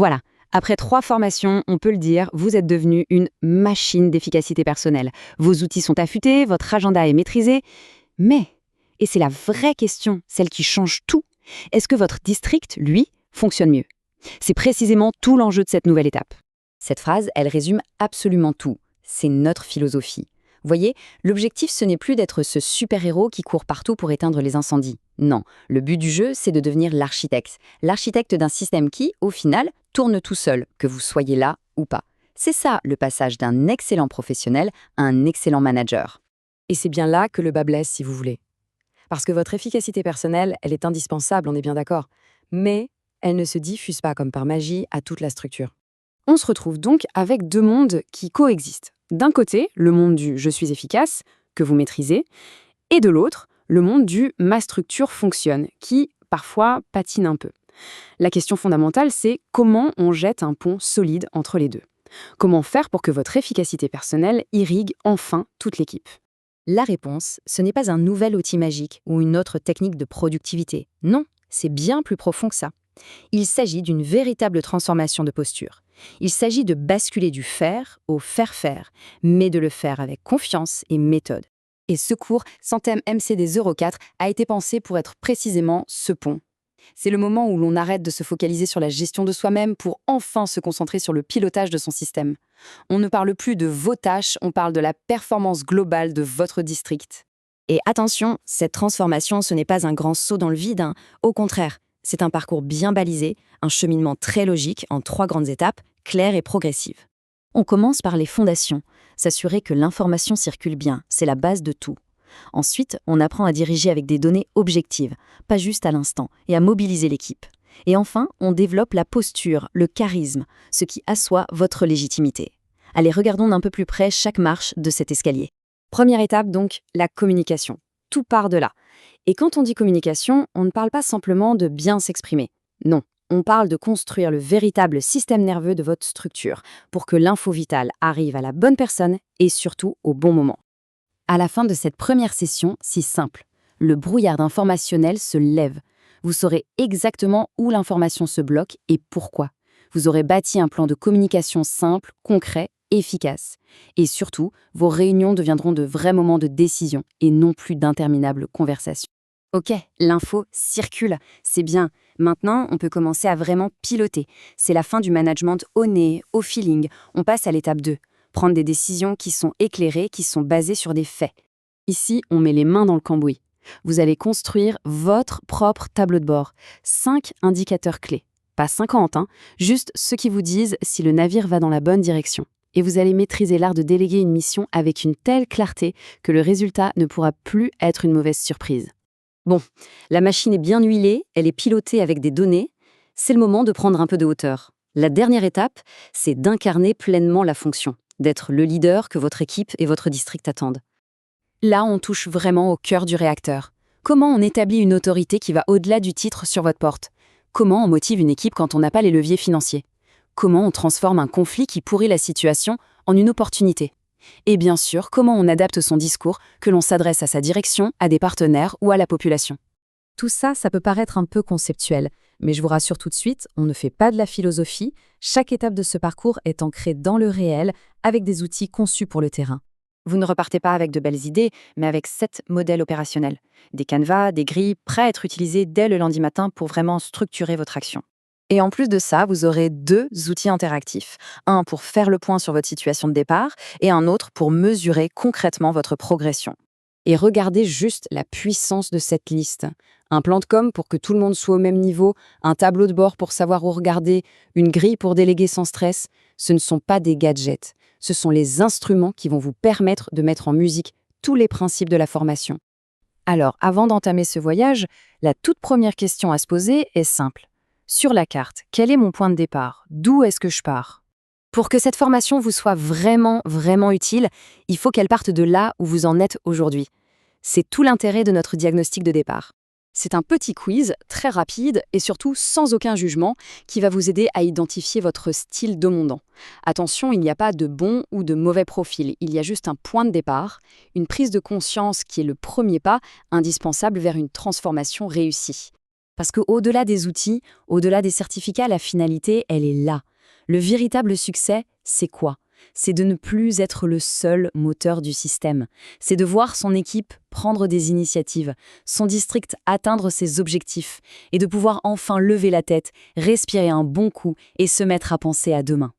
Voilà, après 3 formations, on peut le dire, vous êtes devenu une machine d'efficacité personnelle. Vos outils sont affûtés, votre agenda est maîtrisé, mais, et c'est la vraie question, celle qui change tout, est-ce que votre district, lui, fonctionne mieux? C'est précisément tout l'enjeu de cette nouvelle étape. Cette phrase, elle résume absolument tout. C'est notre philosophie. Voyez, l'objectif, ce n'est plus d'être ce super-héros qui court partout pour éteindre les incendies. Non, le but du jeu, c'est de devenir l'architecte. L'architecte d'un système qui, au final, tourne tout seul, que vous soyez là ou pas. C'est ça, le passage d'un excellent professionnel à un excellent manager. Et c'est bien là que le bât blesse, si vous voulez. Parce que votre efficacité personnelle, elle est indispensable, on est bien d'accord. Mais elle ne se diffuse pas comme par magie à toute la structure. On se retrouve donc avec 2 mondes qui coexistent. D'un côté, le monde du « je suis efficace », que vous maîtrisez, et de l'autre, le monde du « ma structure fonctionne », qui, parfois, patine un peu. La question fondamentale, c'est comment on jette un pont solide entre les deux. Comment faire pour que votre efficacité personnelle irrigue enfin toute l'équipe? La réponse, ce n'est pas un nouvel outil magique ou une autre technique de productivité. Non, c'est bien plus profond que ça. Il s'agit d'une véritable transformation de posture. Il s'agit de basculer du faire au faire-faire, mais de le faire avec confiance et méthode. Et ce cours, Santem MCD 04, a été pensé pour être précisément ce pont. C'est le moment où l'on arrête de se focaliser sur la gestion de soi-même pour enfin se concentrer sur le pilotage de son système. On ne parle plus de vos tâches, on parle de la performance globale de votre district. Et attention, cette transformation, ce n'est pas un grand saut dans le vide, hein. Au contraire, c'est un parcours bien balisé, un cheminement très logique en 3 grandes étapes, claires et progressives. On commence par les fondations, s'assurer que l'information circule bien, c'est la base de tout. Ensuite, on apprend à diriger avec des données objectives, pas juste à l'instant, et à mobiliser l'équipe. Et enfin, on développe la posture, le charisme, ce qui assoit votre légitimité. Allez, regardons d'un peu plus près chaque marche de cet escalier. Première étape donc, la communication. Tout part de là. Et quand on dit communication, on ne parle pas simplement de bien s'exprimer. Non, on parle de construire le véritable système nerveux de votre structure pour que l'info vitale arrive à la bonne personne et surtout au bon moment. À la fin de cette première session, si simple, le brouillard informationnel se lève. Vous saurez exactement où l'information se bloque et pourquoi. Vous aurez bâti un plan de communication simple, concret, efficace. Et surtout, vos réunions deviendront de vrais moments de décision et non plus d'interminables conversations. Ok, l'info circule, c'est bien. Maintenant, on peut commencer à vraiment piloter. C'est la fin du management au nez, au feeling. On passe à l'étape 2. Prendre des décisions qui sont éclairées, qui sont basées sur des faits. Ici, on met les mains dans le cambouis. Vous allez construire votre propre tableau de bord. 5 indicateurs clés. Pas 50, juste ceux qui vous disent si le navire va dans la bonne direction. Et vous allez maîtriser l'art de déléguer une mission avec une telle clarté que le résultat ne pourra plus être une mauvaise surprise. Bon, la machine est bien huilée, elle est pilotée avec des données. C'est le moment de prendre un peu de hauteur. La dernière étape, c'est d'incarner pleinement la fonction, d'être le leader que votre équipe et votre district attendent. Là, on touche vraiment au cœur du réacteur. Comment on établit une autorité qui va au-delà du titre sur votre porte? Comment on motive une équipe quand on n'a pas les leviers financiers? Comment on transforme un conflit qui pourrit la situation en une opportunité? Et bien sûr, comment on adapte son discours, que l'on s'adresse à sa direction, à des partenaires ou à la population. Tout ça, ça peut paraître un peu conceptuel, mais je vous rassure tout de suite, on ne fait pas de la philosophie. Chaque étape de ce parcours est ancrée dans le réel, avec des outils conçus pour le terrain. Vous ne repartez pas avec de belles idées, mais avec 7 modèles opérationnels. Des canevas, des grilles, prêts à être utilisés dès le lundi matin pour vraiment structurer votre action. Et en plus de ça, vous aurez 2 outils interactifs. Un pour faire le point sur votre situation de départ et un autre pour mesurer concrètement votre progression. Et regardez juste la puissance de cette liste. Un plan de com pour que tout le monde soit au même niveau, un tableau de bord pour savoir où regarder, une grille pour déléguer sans stress. Ce ne sont pas des gadgets. Ce sont les instruments qui vont vous permettre de mettre en musique tous les principes de la formation. Alors, avant d'entamer ce voyage, la toute première question à se poser est simple. Sur la carte, quel est mon point de départ? D'où est-ce que je pars? Pour que cette formation vous soit vraiment, vraiment utile, il faut qu'elle parte de là où vous en êtes aujourd'hui. C'est tout l'intérêt de notre diagnostic de départ. C'est un petit quiz très rapide et surtout sans aucun jugement qui va vous aider à identifier votre style demandant. Attention, il n'y a pas de bon ou de mauvais profil, il y a juste un point de départ, une prise de conscience qui est le premier pas indispensable vers une transformation réussie. Parce qu'au-delà des outils, au-delà des certificats, la finalité, elle est là. Le véritable succès, c'est quoi? C'est de ne plus être le seul moteur du système. C'est de voir son équipe prendre des initiatives, son district atteindre ses objectifs, et de pouvoir enfin lever la tête, respirer un bon coup et se mettre à penser à demain.